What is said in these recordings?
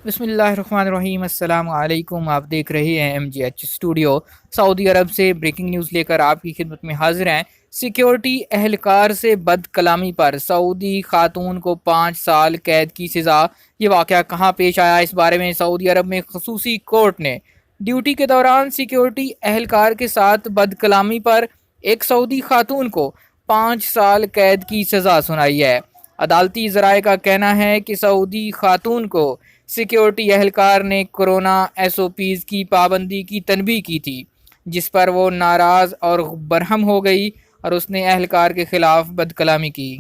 بسم اللہ الرحمن الرحیم۔ السلام علیکم، آپ دیکھ رہے ہیں MGH اسٹوڈیو۔ سعودی عرب سے بریکنگ نیوز لے کر آپ کی خدمت میں حاضر ہیں۔ سیکیورٹی اہلکار سے بد کلامی پر سعودی خاتون کو 5 سال قید کی سزا۔ یہ واقعہ کہاں پیش آیا، اس بارے میں سعودی عرب میں خصوصی کورٹ نے ڈیوٹی کے دوران سیکیورٹی اہلکار کے ساتھ بد کلامی پر ایک سعودی خاتون کو 5 سال قید کی سزا سنائی ہے۔ عدالتی ذرائع کا کہنا ہے کہ سعودی خاتون کو سیکیورٹی اہلکار نے کورونا SOPs کی پابندی کی تنبیہ کی تھی، جس پر وہ ناراض اور برہم ہو گئی اور اس نے اہلکار کے خلاف بد کلامی کی۔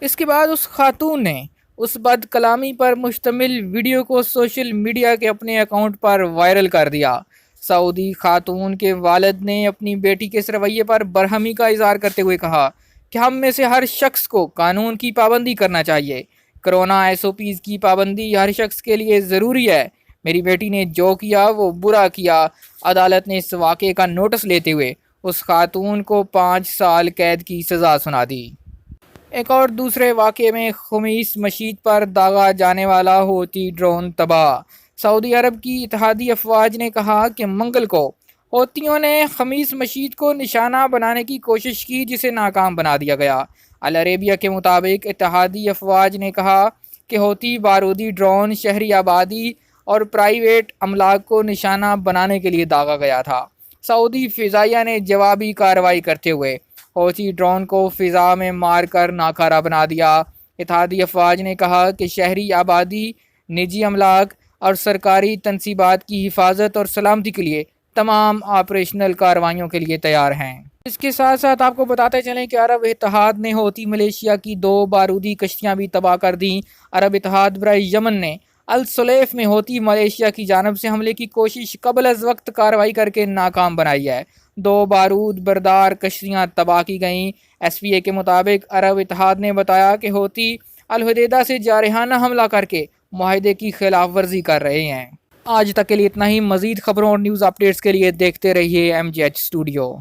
اس کے بعد اس خاتون نے اس بد کلامی پر مشتمل ویڈیو کو سوشل میڈیا کے اپنے اکاؤنٹ پر وائرل کر دیا۔ سعودی خاتون کے والد نے اپنی بیٹی کے اس رویے پر برہمی کا اظہار کرتے ہوئے کہا کہ ہم میں سے ہر شخص کو قانون کی پابندی کرنا چاہیے۔ کورونا SOPs کی پابندی ہر شخص کے لیے ضروری ہے۔ میری بیٹی نے جو کیا وہ برا کیا۔ عدالت نے اس واقعے کا نوٹس لیتے ہوئے اس خاتون کو 5 سال قید کی سزا سنا دی۔ ایک اور دوسرے واقعے میں خمیس مشیط پر داغا جانے والا ہوتی ڈرون تباہ۔ سعودی عرب کی اتحادی افواج نے کہا کہ منگل کو ہوتیوں نے خمیس مشیط کو نشانہ بنانے کی کوشش کی، جسے ناکام بنا دیا گیا۔ العربیہ کے مطابق اتحادی افواج نے کہا کہ ہوتی بارودی ڈرون شہری آبادی اور پرائیویٹ املاک کو نشانہ بنانے کے لیے داغا گیا تھا۔ سعودی فضائیہ نے جوابی کارروائی کرتے ہوئے ہوتی ڈرون کو فضا میں مار کر ناکارہ بنا دیا۔ اتحادی افواج نے کہا کہ شہری آبادی، نجی املاک اور سرکاری تنصیبات کی حفاظت اور سلامتی کے لیے تمام آپریشنل کارروائیوں کے لیے تیار ہیں۔ اس کے ساتھ ساتھ آپ کو بتاتے چلیں کہ عرب اتحاد نے ہوتی ملیشیا کی 2 بارودی کشتیاں بھی تباہ کر دیں۔ عرب اتحاد برائے یمن نے السلیف میں ہوتی ملیشیا کی جانب سے حملے کی کوشش قبل از وقت کارروائی کر کے ناکام بنائی ہے۔ 2 بارود بردار کشتیاں تباہ کی گئیں۔ SPA کے مطابق عرب اتحاد نے بتایا کہ ہوتی الحدیدہ سے جارحانہ حملہ کر کے معاہدے کی خلاف ورزی کر رہے ہیں۔ آج تک کے لیے اتنا ہی۔ مزید خبروں اور نیوز اپڈیٹس کے لیے دیکھتے رہیے MGH اسٹوڈیو۔